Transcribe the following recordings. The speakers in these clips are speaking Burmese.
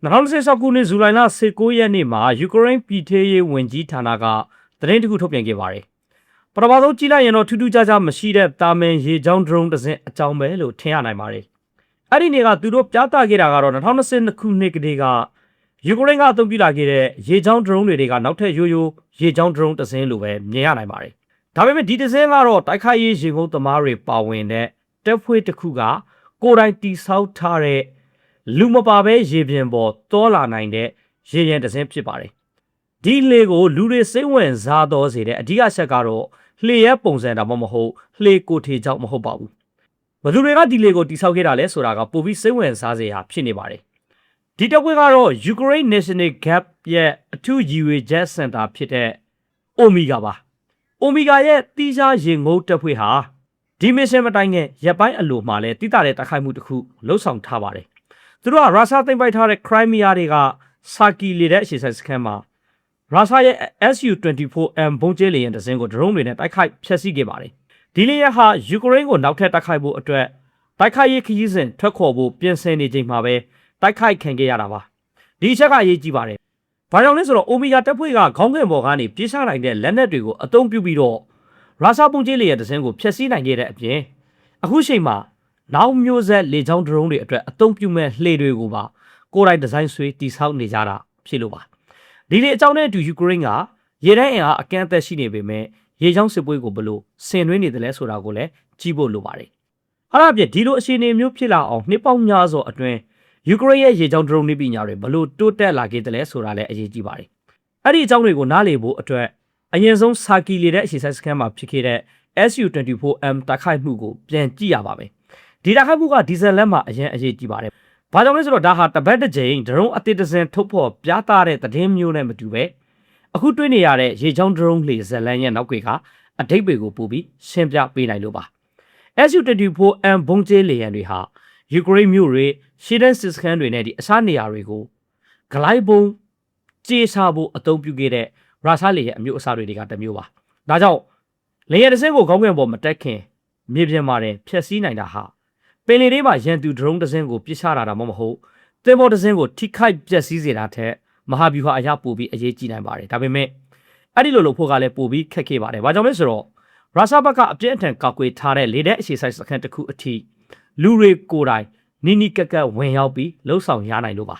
2016 ခုနှစ်ဇူလိုင်လ19ရက်နေ့မှာယူကရိန်းပြည်ထောင်ရေးဝန်ကြီးဌာနကသတင်းတစ်ခုထုတ်ပြန်ခဲ့ပါတယ်။ပထမဆုံးကြည့်လိုက်ရင်တော့ထူးထူးခြားခြားမရှိတဲ့တာမန်ရေကြောင်း drone တစ်စင်းအကြောင်းပဲလို့ထင်ရနိုင်ပါတယ်။အဲ့ဒီနေ့ကသူတို့ပြသခဲ့တာကတော့2022ခုနှစ်ကတည်းကယူကရိန်းကအသုံးပြုလာခဲ့တဲ့ရေကြောင်း drone တွေကနောက်ထပ်ရိုးရိုးရေကြောင်း drone တစ်စင်းလိုပဲမြင်ရနိုင်ပါတယ်။ဒါပေမဲ့ဒီတစ်စင်းကတော့တိုက်ခိုက်ရေးရေငုံသမားတွေပါဝင်တဲ့တပ်ဖွဲ့တစ်ခုကကိုယ်တိုင်တိဆောက်ထားတဲ့လူမပါပဲရေပြင်ပေါ်တောလာနိုင်တဲ့ရေရင်တစ်စင်းဖြစ်ပါတယ်။ဒီလေကိုလူတွေစိတ်ဝင်စားတော်စေတဲ့အဓိကချက်ကတော့လှေရဲပုံစံတာမဟုတ်လှေကိုထေကြောင့်မဟုတ်ပါဘူး။ဘယ်သူတွေကဒီလေကိုတိဆောက်ခဲ့တာလဲဆိုတာကပိုပြီးစိတ်ဝင်စားစရာဖြစ်နေပါတယ်။ဒီတပ်ဖွဲ့ကတော့ Ukraine National Gap ရဲ့အထူးရည်ရွယ်ချက်စင်တာဖြစ်တဲ့ Omega ပါ။ Omega ရဲ့တီးခြားရေငုံတပ်ဖွဲ့ဟာဒီမစ်ရှင်မတိုင်ခင်ရပ်ပိုင်းအလိုမှာလဲတိတာတဲ့တိုက်ခိုက်မှုတစ်ခုလှုပ်ဆောင်ထားပါတယ်။သူတို့ကရုရှားသိမ်းပိုက်ထားတဲ့ Crimea တွေကစာကီလေတဲ့အခြေစိုက်စခန်းမှာရုရှားရဲ့ Su-24M ဘုံကျဲလေယာဉ်တစ်စင်းကိုဒရုန်းတွေနဲ့တိုက်ခိုက်ဖျက်ဆီးခဲ့ပါတယ်။ဒီလေယာဉ်ဟာယူကရိန်းကိုနောက်ထပ်တိုက်ခိုက်ဖို့အတွက်တိုက်ခိုက်ရေးခရီးစဉ်ထွက်ခေါ်ဖို့ပြင်ဆင်နေချိန်မှာပဲတိုက်ခိုက်ခံခဲ့ရတာပါ။ဒီအချက်ကအရေးကြီးပါတယ်။ဘာကြောင့်လဲဆိုတော့ Omega တပ်ဖွဲ့ကခေါင်းငယ်ပေါ်ကနေပြေးချနိုင်တဲ့လက်နက်တွေကိုအသုံးပြုပြီးတော့ရုရှားဘုံကျဲလေယာဉ်တစ်စင်းကိုဖျက်ဆီးနိုင်ခဲ့တဲ့အပြင်အခုချိန်မှာနောက်မျိုးဆက်လေကြောင်းဒရုန်းတွေအတွက်အသုံးပြုမဲ့လှေတွေကိုပါကိုယ်တိုင်ဒီဇိုင်းဆွဲတိဆောက်နေကြတာဖြစ်လို့ပါဒီလေအကြောင်းနဲ့အတူယူကရိန်းကရေတန်းအင်အားအကန့်အသတ်ရှိနေပေမဲ့ရေကြောင်းစစ်ပွဲကိုဘလို့ဆင်နွှဲနေတယ်လဲဆိုတာကိုလည်းကြည့်ဖို့လိုပါတယ်အဲ့ဒါပြည့်ဒီလိုအခြေအနေမျိုးဖြစ်လာအောင်နှစ်ပေါင်းများစွာအတွင်းယူကရိန်းရဲ့ရေကြောင်းဒရုန်းနည်းပညာတွေဘလို့တိုးတက်လာခဲ့တယ်လဲဆိုတာလည်းအရေးကြီးပါတယ်အဲ့ဒီအကြောင်းတွေကိုနားလည်ဖို့အတွက်အရင်ဆုံးစာကီလေတဲ့အခြေစိုက်စခန်းမှာဖြစ်ခဲ့တဲ့ Su-24M တိုက်ခိုက်မှုကိုပြန်ကြည့်ရပါမယ်ဒီတိုက်ခိုက်မှုကဒီဇယ်လက်မှာအရင်အရေးကြီးပါတယ်။ဘာကြောင့်လဲဆိုတော့ဒါဟာတပတ်တစ်ကြိမ်ဒရုန်းအသစ်တစ်စင်းထုတ်ဖော်ပြသတဲ့သတင်းမျိုးနဲ့မတူပဲအခုတွေ့နေရတဲ့ရေချောင်းဒရုန်းလေဇလန်ရဲ့နောက်ွယ်ကအတိတ်တွေကိုပို့ပြီးရှင်းပြပေးနိုင်လို့ပါ။ Su-24M ဘုံကျဲလေယာဉ်တွေဟာယူကရိန်းမြို့တွေရှေ့တန်းစစ်စခန်းတွေနဲ့ဒီအစားနေရာတွေကိုဂလိုက်ဘုံကြေးစားဖို့အသုံးပြုခဲ့တဲ့ရုရှားလေယာဉ်အမျိုးအစားတွေကတစ်မျိုးပါ။ဒါကြောင့်လေယာဉ်တစ်စင်းကိုခေါင်းငယ်ပေါ်မတက်ခင်မြေပြင်မှာဖျက်ဆီးနိုင်တာဟာပင်လယ်ထဲမှာရန်သူဒရုန်းတစ်စင်းကိုပစ်ချတာတော့မဟုတ်သင်္ဘောတစ်စင်းကိုထိခိုက်ပျက်စီးစေတာထက်မဟာဗျူဟာအရာပိုပြီးအရေးကြီးနိုင်ပါတယ်ဒါပေမဲ့အဲ့ဒီလိုလုပ်ဖို့ကလည်းပိုပြီးခက်ခဲပါတယ်ဘာကြောင့်လဲဆိုတော့ရုရှားဘက်ကအပြင်းအထန်ကောက်ကွေထားတဲ့လေတဲ့အခြေစိုက်စခန်းတစ်ခုအထိလူတွေကိုယ်တိုင်နီနီကက်ကက်ဝင်ရောက်ပြီးလှုပ်ဆောင်ရနိုင်လို့ပါ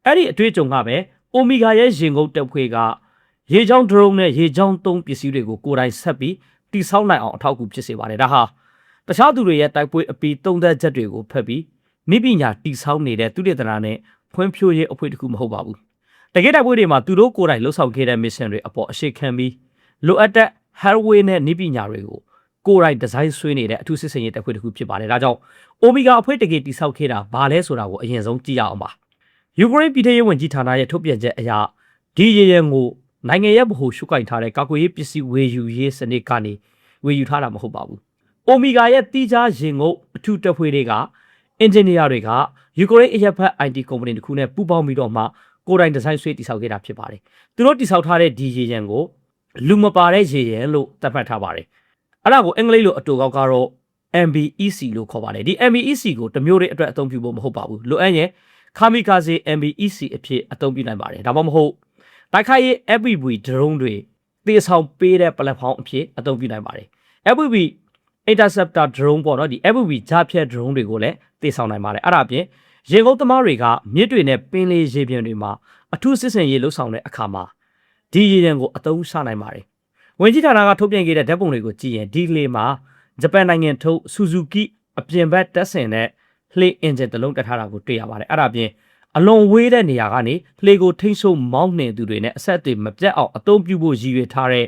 အဲ့ဒီအတွေ့အကြုံကပဲအိုမီဂါရဲ့ရင်ငုတ်တပ်ဖွဲ့ကရေချောင်းဒရုန်းနဲ့ရေချောင်းသုံးပစ္စည်းတွေကိုကိုယ်တိုင်ဆက်ပြီးတိဆောက်နိုင်အောင်အထောက်အကူဖြစ်စေပါတယ်ဒါဟာတခြားသူတွေရဲ့တိုက်ပွဲအပီးသုံးသက်ချက်တွေကိုဖက်ပြီးမိပညာတိဆောက်နေတဲ့သူတေသနာနဲ့ဖွံ့ဖြိုးရေးအဖွဲ့တစ်ခုမဟုတ်ပါဘူးတကယ်တိုက်ပွဲတွေမှာသူတို့ကိုယ်တိုင်လှုပ်ဆောင်ခဲ့တဲ့ mission တွေအပေါ်အရှိခံပြီးလိုအပ်တဲ့ hardware နဲ့နိပညာတွေကိုကိုယ်တိုင်ဒီဇိုင်းဆွဲနေတဲ့အထူးစစ်စင်ရေးတပ်ဖွဲ့တစ်ခုဖြစ်ပါတယ်ဒါကြောင့် Omega အဖွဲ့တကယ်တိဆောက်ခဲ့တာဘာလဲဆိုတာကိုအရင်ဆုံးကြည့်ရအောင်ပါယူကရိန်းပြည်ထောင်ရေးဝန်ကြီးဌာနရဲ့ထုတ်ပြန်ချက်အရဒီရေရင်ကိုနိုင်ငံရဲ့ဗဟိုရှုကိုင်ထားတဲ့ကာကွယ်ရေးပစ္စည်းဝေယူရေးစနစ်ကနေဝေယူထားတာမဟုတ်ပါဘူးOmega ရဲ့တီးခြားရင်ငုတ်အထူးတပ်ဖွဲ့တွေကအင်ဂျင်နီယာတွေကယူကရိန်းအရက်ဖက် IT ကုမ္ပဏီတစ်ခုနဲ့ပူးပေါင်းပြီးတော့မှကိုယ်တိုင်ဒီဇိုင်းဆွဲတည်ဆောက်ခဲ့တာဖြစ်ပါတယ်။သူတို့တည်ဆောက်ထားတဲ့ဒီရေရန်ကိုလူမပါတဲ့ရေရန်လို့သတ်မှတ်ထားပါတယ်။အဲ့ဒါကိုအင်္ဂလိပ်လိုအတူကောက်ကတော့ MBEC လို့ခေါ်ပါတယ်။ဒီ MBEC ကိုတမျိုးတွေအတွက်အသုံးပြုဖို့မဟုတ်ပါဘူး။လိုအပ်ရင် Kamikaze MBEC အဖြစ်အသုံးပြုနိုင်ပါတယ်။ဒါမှမဟုတ်တိုက်ခိုက်ရေး FPV drone တွေတည်ဆောက်ပေးတဲ့ platform အဖြစ်အသုံးပြုနိုင်ပါတယ်။ FPV Interceptor drone ပေါ့နော်ဒီ FPV ကြားဖြတ် drone တွေကိုလည်းတည်ဆောင်နိုင်ပါတယ်အဲ့ဒါအပြင်ရေငုတ်သမားတွေကမြစ်တွေနဲ့ပင်လယ်ရေပြင်တွေမှာအထူးစစ်စင်ရေးလှုပ်ဆောင်တဲ့အခါမှာဒီရေရင်ကိုအသုံးချနိုင်ပါတယ်ဝင်ကြီးဌာနကထုတ်ပြန်ခဲ့တဲ့ဓာတ်ပုံတွေကိုကြည့်ရင်ဒီလေမှာဂျပန်နိုင်ငံထုတ် Suzuki အပြင်ဘက်တက်ဆင်တဲ့လှေ engine တစ်လုံးတက်ထားတာကိုတွေ့ရပါတယ်အဲ့ဒါအပြင်အလွန်ဝေးတဲ့နေရာကနေလှေကိုထိန်းချုပ်မောင်းနှင်သူတွေနဲ့အဆက်အသွယ်မပြတ်အောင်အသုံးပြုဖို့ရည်ရွယ်ထားတဲ့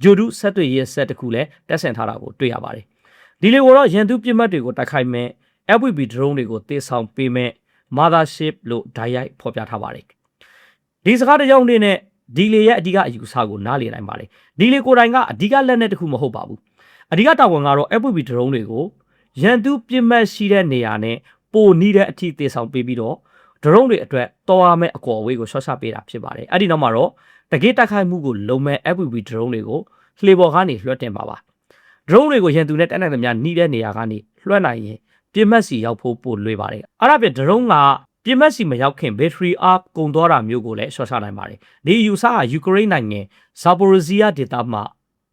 ဂျိုဒုဆက်သွယ်ရေးဆက်တစ်ခုလည်းတက်ဆင်ထားတာကိုတွေ့ရပါတယ်ဒီလေကိုတော့ရန်သူပြစ်မှတ်တွေကိုတိုက်ခိုက်မဲ့ FPV drone တွေကိုတေဆောင်ပေးမဲ့ mothership လို့ဓာတ်ရိုက်ဖော်ပြထားပါတယ်ဒီစကားတစ်ကြောင်းနဲ့ဒီလေရဲ့အဓိကအယူအဆကိုနားလည်နိုင်ပါတယ်ဒီလေကိုယ်တိုင်ကအဓိကလက်နက်တစ်ခုမဟုတ်ပါဘူးအဓိကတာဝန်ကတော့ FPV drone တွေကိုရန်သူပြစ်မှတ်ရှိတဲ့နေရာနဲ့ပိုနီးတဲ့အထိတေဆောင်ပေးပြီးတော့ drone တွေအတွက်တော်ရမဲ့အကော်အဝေးကိုရှော့ချပေးတာဖြစ်ပါတယ်အဲ့ဒီနောက်မှာတော့တကယ်တိုက်ခိုက်မှုကိုလုံမဲ့ FPV drone တွေကိုလှေပေါ်ကနေလွှတ်တင်ပါdrone တွေကိုရန်သူနဲ့တက်နိုင်သမျှနှီးတဲ့နေရာကနေလွှတ်နိုင်ရင်ပြစ်မှတ်စီရောက်ဖို့ပို့လွယ်ပါတယ်အဲ့ဒါပြ drone က ပြမတ်စီမရောက်ခင်ဘက်ထရီအားကုန်သွားတာမျိုးကိုလည်းရှော့ချနိုင်ပါတယ်ဒီယူဆဟာယူကရိန်းနိုင်ငံဇာပိုရိုဇီယာဒေသမှာ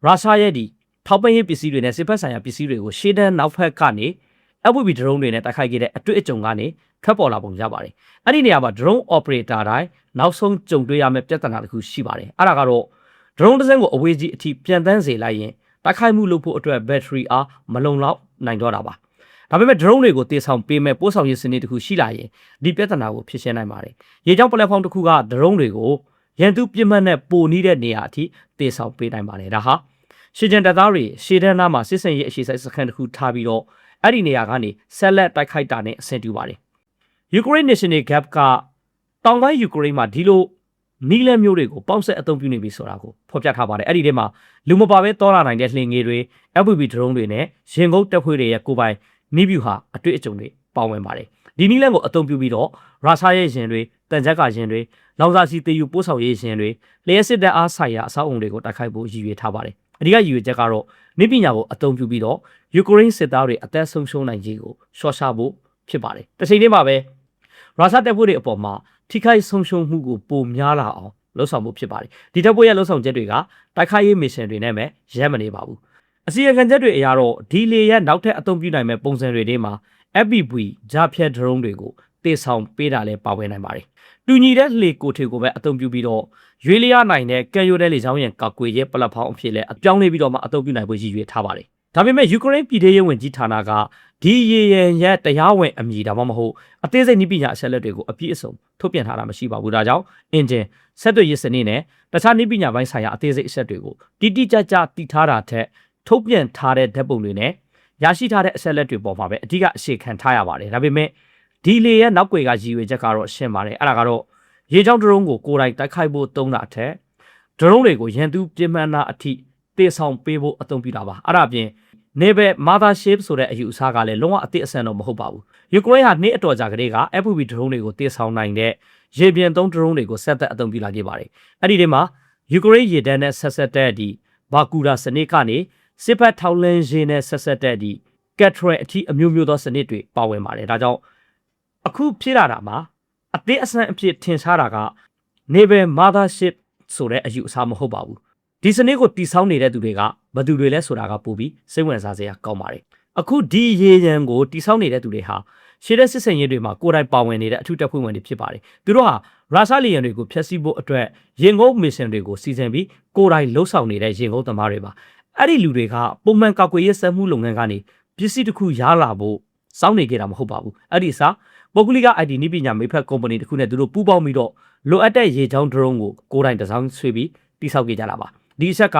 ရုရှားရဲ့ဒီထောက်ပံ့ရေးပစ္စည်းတွေနဲ့စစ်ဖက်ဆိုင်ရာပစ္စည်းတွေကိုရှေ့တန်းနောက်ဖက်ကနေ FPV ဒရုန်းတွေနဲ့တိုက်ခိုက်ခဲ့တဲ့အတွေ့အကြုံကနေထွက်ပေါ်လာပုံရပါတယ်အဲ့ဒီနေရာမှာ drone operator တိုင်းနောက်ဆုံးကြုံတွေ့ရမယ့်ပြဿနာတစ်ခုရှိပါတယ်အဲ့ဒါကတော့ drone တစ်စင်းကိုအဝေးကြီးအထိပြန်တန်းစေလိုက်ရင်တိုက်ခိုက်မှုလုပ်ဖို့အတွက် battery အားမလုံလောက်နိုင်တော့တာပါဒါပေမဲ့ drone တွေကိုတည်ဆောင်ပေးမဲ့ပို့ဆောင်ရေးစနစ်တစ်ခုရှိလာရင်ဒီပြဿနာကိုဖြေရှင်းနိုင်ပါတယ်ရေကြောင်း platform တစ်ခုက drone တွေကိုရန်သူပြစ်မှတ်နဲ့ပိုနီးတဲ့နေရာအထိတည်ဆောင်ပေးနိုင်ပါတယ်ဒါဟာရှေ့ကျန်တပ်သားတွေရှေ့တန်းနားမှာစစ်စင်ရေးအခြေစိုက်စခန်းတစ်ခုထားပြီးတော့အဲ့ဒီနေရာကနေဆက်လက်တိုက်ခိုက်တာနဲ့အဆင်တူပါတယ်ယူကရိန်း National Gap ကတောင်ပိုင်းယူကရိန်းမှာဒီလိုနီးလန်းမျိုးတွေကိုပေါက်ဆက်အသုံးပြုနေပြီဆိုတာကိုဖော်ပြထားပါတယ်အဲ့ဒီထဲမှာလူမပါဘဲတောလာနိုင်တဲ့လှင်ငယ်တွေ FPV drone တွေနဲ့ရင်ကုန်းတပ်ဖွဲ့တွေရဲ့ကိုယ်ပိုင်နီးဗျူဟာအတွေ့အကြုံတွေပါဝင်ပါတယ်ဒီနီးလန်းကိုအသုံးပြုပြီးတော့ရုရှားရဲ့ရင်တွေတန်ကြက်ကရင်တွေလောင်စာစီတေယူပို့ဆောင်ရေးရင်တွေလျှက်စစ်တပ်အားဆိုင်ရာအဆောက်အုံတွေကိုတိုက်ခိုက်ဖို့ရည်ရွယ်ထားပါတယ်အဓိကရည်ရွယ်ချက်ကတော့နည်းပညာကိုအသုံးပြုပြီးတော့ယူကရိန်းစစ်သားတွေအသက်ဆုံးရှုံးနိုင်ခြင်းကိုရှော့ချဖို့ဖြစ်ပါတယ်တစ်ချိန်တည်းမှာပဲရုရှားတပ်ဖွဲ့တွေအပေါ်မှာထိခိုက်ဆုံးရှုံးမှုကိုပိုများလာအောင်လှုံ့ဆော်မှုဖြစ်ပါတယ်ဒီတပ်ဖွဲ့ရဲ့လှုံ့ဆော်ချက်တွေကတိုက်ခိုက်ရေးမစ်ရှင်တွေနဲ့ပဲရဲမနေပါဘူးအစီအကံချက်တွေအရတော့ဒီလေရဲ့နောက်ထပ်အသုံးပြုနိုင်မဲ့ပုံစံတွေထဲမှာ FPV ဂျာဖြတ် drone တွေကိုတည်ဆောင်ပေးတာလည်းပါဝင်နိုင်ပါတယ်တူညီတဲ့လှေကိုထေကိုပဲအသုံးပြုပြီးတော့ရွေးလျားနိုင်တဲ့ကံရိုးတဲ့လေကြောင်းရန်ကာကွယ်ရေးပလက်ဖောင်းအဖြစ်လဲအပြောင်းလဲပြီးတော့မှအသုံးပြုနိုင်ဖို့ရည်ရွယ်ထားပါတယ်ဒါပေမဲ့ယူကရိန်းပြည်ထရေးဝန်ကြီးဌာနကဒီရေရန်ရဲ့တရားဝင်အမည်ဒါမှမဟုတ်အသေးစိတ်နည်းပညာအချက်အလက်တွေကိုအပြည့်အစုံထုတ်ပြန်ထားတာမရှိပါဘူးဒါကြောင့်အင်ဂျင်ဆက်သွယ်ရေးစနစ်နဲ့တခြားနည်းပညာပိုင်းဆိုင်ရာအသေးစိတ်အချက်တွေကိုတိတိကျကျတည်ထားတာထက်ထုတ်ပြန်ထားတဲ့ဓာတ်ပုံတွေနဲ့ရရှိထားတဲ့အချက်အလက်တွေပေါ်မှာပဲအဓိကအရှိခံထားရပါတယ်ဒါပေမဲ့ဒီလေရဲ့နောက်ွယ်ကရည်ရွယ်ချက်ကတော့ရှင်းပါတယ်အဲ့ဒါကတော့ရေကြောင်း drone ကိုကိုယ်တိုင်တိုက်ခိုက်ဖို့သုံးတာအထက် drone တွေကိုရန်သူပြင်းမှန်းတာအထိတည်ဆောင်ပေးဖို့အသုံးပြုတာပါအဲ့ဒါအပြင်နေဘက် mothership ဆိုတဲ့အယူအဆကလည်းလုံးဝအသစ်အဆန်တော့မဟုတ်ပါဘူးယူကရိန်းဟာနေ့အတော်ကြာကလေးက FPV drone တွေကိုတည်ဆောင်နိုင်တဲ့ရေပြင်သုံး drone တွေကိုဆက်သက်အသုံးပြုလာခဲ့ပါတယ်အဲ့ဒီထဲမှာယူကရိန်းရေတပ်နဲ့ဆက်ဆက်တဲ့ဒီဘာကူရာစနစ်ကနေစစ်ဖက်ထောက်လန်းရေးနဲ့ဆက်ဆက်တဲ့ဒီကက်ထရယ်အထိအမျိုးမျိုးသောစနစ်တွေပါဝင်ပါတယ်ဒါကြောင့်အခုဖြစ်လာတာမှာအသစ်အဆန်အဖြစ်ထင်ရှားတာကနေဘယ် mothership ဆိုတဲ့အယူအဆမဟုတ်ပါဘူးဒီစနစ်ကိုတည်ဆောက်နေတဲ့သူတွေကဘယ်သူတွေလဲဆိုတာကပိုပြီးစိတ်ဝင်စားစရာကောင်းပါတယ်အခုဒီရေရန်ကိုတည်ဆောက်နေတဲ့သူတွေဟာရှေ့တဲ့စစ်စင်ရေးတွေမှာကိုယ်တိုင်ပါဝင်နေတဲ့အထူးတပ်ဖွဲ့ဝင်တွေဖြစ်ပါတယ်သူတို့ဟာရုရှားလေယာဉ်တွေကိုဖျက်ဆီးဖို့အတွက်ရင်ကုန်းမစ်ရှင်တွေကိုစီစဉ်ပြီးကိုယ်တိုင်လှုပ်ဆောင်နေတဲ့ရင်ကုန်းသမားတွေပါအဲ့ဒီလူတွေကပုံမှန်ကာကွယ်ရေးစက်မှုလုပ်ငန်းကနေပစ္စည်းတစ်ခုရလာဖို့စောင့်နေကြတာမဟုတ်ပါဘူးအဲ့ဒီအစားပုဂ္ဂလိက ID နည်းပညာမိဖက်ကုမ္ပဏီတစ်ခုနဲ့သူတို့ပူးပေါင်းပြီးတော့လိုအပ်တဲ့ရေချောင်း drone ကိုကိုယ်တိုင်တစောင်းဆွေးပြီးတိစောက်ကြတာပါဒီအချက်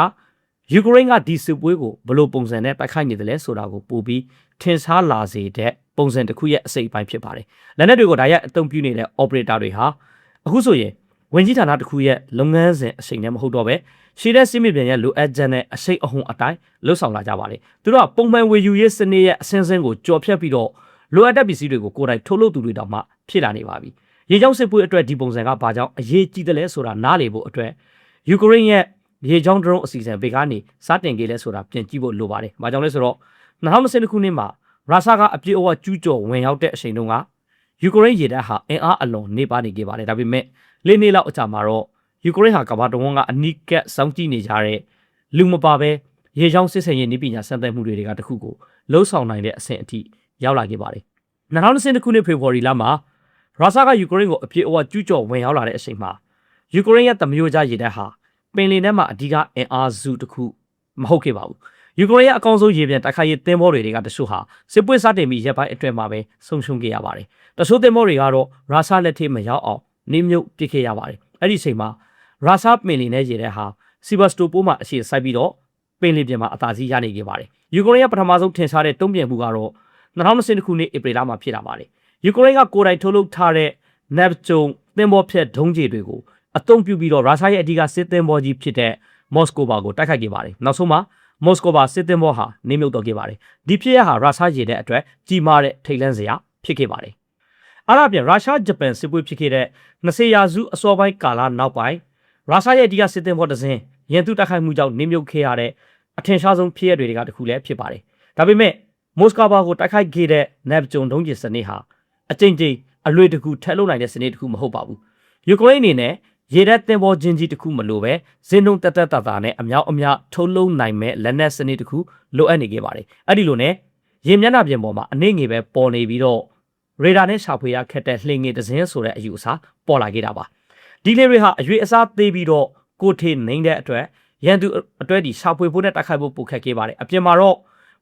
ကယူကရိန်းကဒီစစ်ပွဲကိုဘယ်လိုပုံစံနဲ့တိုက်ခိုက်နေတယ်လဲဆိုတာကိုပို့ပြီးထင်ရှားလာစေတဲ့ပုံစံတစ်ခုရဲ့အစိတ်အပိုင်းဖြစ်ပါတယ်လက်နက်တွေကိုဒါရိုက်အသုံးပြုနေတဲ့ operator တွေဟာအခုဆိုရင်ဝင်ကြီးဌာနတစ်ခုရဲ့လုပ်ငန်းစဉ်အစိမ်နဲ့မဟုတ်တော့ပဲရှေ့တဲ့စစ်မြေပြင်ရဲ့လိုအပ်ချက်နဲ့အစိတ်အဟုန်အတိုင်းလှုပ်ဆောင်လာကြပါတယ်သူတို့ကပုံမှန်ဝေယူရေးစနစ်ရဲ့အဆင့်ဆင့်ကိုကြော်ဖြတ်ပြီးတော့လိုအပ်တဲ့ပစ္စည်းတွေကိုကိုယ်တိုင်ထုတ်လုပ်သူတွေတောင်မှဖြစ်လာနေပါပြီရေကြောင်းစစ်ပွဲအတွက်ဒီပုံစံကဘာကြောင့်အရေးကြီးတယ်လဲဆိုတာနားလည်ဖို့အတွက်ယူကရိန်းရဲ့ရေကြောင်း drone အစီအစဉ်ဘေကနေစတင်ခဲ့လဲဆိုတာပြင်ကြည့်ဖို့လိုပါတယ်။ဘာကြောင့်လဲဆိုတော့2020ခုနှစ်မှာရုရှားကအပြည့်အဝကျူးကျော်ဝင်ရောက်တဲ့အချိန်တုန်းကယူကရိန်းရေတပ်ဟာအင်အားအလွန်နေပါနေခဲ့ပါတယ်။ဒါပေမဲ့၄နှစ်လောက်အကြာမှာတော့ယူကရိန်းဟာကမ္ဘာတဝန်းကအနီးကပ်စောင့်ကြည့်နေကြတဲ့လူမပါဘဲရေကြောင်းစစ်ဆင်ရေးနည်းပညာစံသက်မှုတွေကတခုကိုလှုံ့ဆော်နိုင်တဲ့အဆင့်အထိရောက်လာခဲ့ပါတယ်။2020ခုနှစ်ဖေဖော်ဝါရီလမှာရုရှားကယူကရိန်းကိုအပြည့်အဝကျူးကျော်ဝင်ရောက်လာတဲ့အချိန်မှာယူကရိန်းရဲ့သမယိုကြားရေတပ်ဟာပင်လယ်ထဲမှာအဓိကအင်အားစုတစ်ခုမဟုတ်ခဲ့ပါဘူးယူကရိန်းရဲ့အကောင်းဆုံးရေပြင်တိုက်ခိုက်ရေးသင်္ဘောတွေကတချို့ဟာစစ်ပွဲစတင်ပြီးရက်ပိုင်းအတွင်းမှာပဲဆုံးရှုံးခဲ့ရပါတယ်တချို့သင်္ဘောတွေကတော့ရုရှားလက်ထဲမရောက်အောင်နှင်းမြုပ်ပစ်ခဲ့ရပါတယ်အဲ့ဒီအချိန်မှာရုရှားပင်လယ်ထဲရေတပ်ဟာစီဗာစတိုပိုးမှာအခြေစိုက်ပြီးတော့ပင်လယ်ပြင်မှာအသာစီးရနေခဲ့ပါတယ်ယူကရိန်းရဲ့ပထမဆုံးထင်ရှားတဲ့တုံ့ပြန်မှုကတော့2020ခုနှစ်ဧပြီလမှာဖြစ်လာပါတယ်ယူကရိန်းကကိုယ်တိုင်ထုတ်လုပ်ထားတဲ့ Neptune သင်္ဘောဖြတ်ဒုံးကျည်တွေကိုအသုံးပြုပြီးတော့ရုရှားရဲ့အဓိကစစ်သင်္ဘောကြီးဖြစ်တဲ့မော်စကိုဘာကိုတိုက်ခိုက်ခဲ့ပါတယ်နောက်ဆုံးမှာမော်စကိုဘာစစ်သင်္ဘောဟာနှင်းမြုပ်တော့ခဲ့ပါတယ်ဒီဖြစ်ရဟာရုရှားရေတပ်အတွက်ကြီးမားတဲ့ထိတ်လန့်စရာဖြစ်ခဲ့ပါတယ်အဲ့ဒါပြင်ရုရှားဂျပန်စစ်ပွဲဖြစ်ခဲ့တဲ့20ရာစုအစောပိုင်းကာလနောက်ပိုင်းရုရှားရဲ့အဓိကစစ်သင်္ဘောတစ်စင်းရန်သူတိုက်ခိုက်မှုကြောင့်နှင်းမြုပ်ခဲ့ရတဲ့အထင်ရှားဆုံးဖြစ်ရတွေကတခုလည်းဖြစ်ပါတယ်ဒါပေမဲ့မော်စကိုဘာကိုတိုက်ခိုက်ခဲ့တဲ့ Neptune ဒုံးကျည်စနစ်ဟာအကြိမ်ကြိမ် အလွေတကူထက်လုံးနိုင်တဲ့စနစ်တစ်ခုမဟုတ်ပါဘူးယူကရိန်းအနေနဲ့ရေတပ်တင်ပေါ်ချင်းကြီးတစ်ခုမလိုပဲဇင်းနှုံတက်တာနဲ့အမြောက်အများထုတ်လုံးနိုင်မဲ့လက်နက်စနစ်တစ်ခုလိုအပ်နေခဲ့ပါတယ်အဲ့ဒီလိုနဲ့ရေမျက်နှာပြင်ပေါ်မှာအနေငယ်ပဲပေါ်နေပြီးတော့ရေဒါနဲ့ရှာဖွေရခက်တဲ့လှေငယ်တစ်စင်းဆိုတဲ့အယူအဆပေါ်လာခဲ့တာပါဒီလေတွေဟာအရွေအစားသေးပြီးတော့ကိုထေးနိုင်တဲ့အတွက်ရန်သူအတွက်ဒီရှာဖွေဖို့နဲ့တိုက်ခိုက်ဖို့ပိုခက်ခဲ့ပါတယ်အပြင်မှာတော့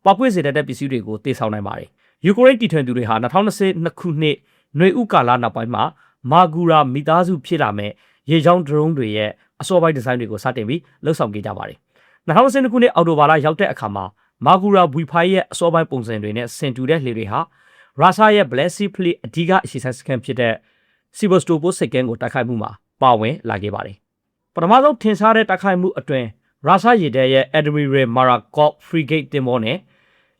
ပောက်ကွေ့စေတဲ့ပစ္စည်းတွေကိုတေဆောင်နိုင်ပါတယ်ယူကရိန်းတီထွင်သူတွေဟာ2022ခုနှစ်ຫນွေဥကာလနောက်ပိုင်းမှာမာဂူရာမိသားစုဖြစ်လာမဲ့ရေချောင်းဒရုန်းတွေရဲ့အစောပိုင်းဒီဇိုင်းတွေကိုစတင်ပြီးလှုပ်ဆောင်ခဲ့ကြပါတယ်2022ခုနှစ်အောက်တိုဘာလရောက်တဲ့အခါမှာမာဂူရာဝီဖိုင်ရဲ့အစောပိုင်းပုံစံတွေနဲ့ဆင်တူတဲ့လှေတွေဟာရုရှားရဲ့ Black Sea Fleet အဓိကအရှိဆိုင်စကန်ဖြစ်တဲ့ Sevastopol စိတ်ကမ်းကိုတိုက်ခိုက်မှုမှာပါဝင်လာခဲ့ပါတယ်ပထမဆုံးထင်ရှားတဲ့တိုက်ခိုက်မှုအတွင်းရုရှားရေတပ်ရဲ့ Admiral Marakov Frigate တင်ပေါ်နဲ့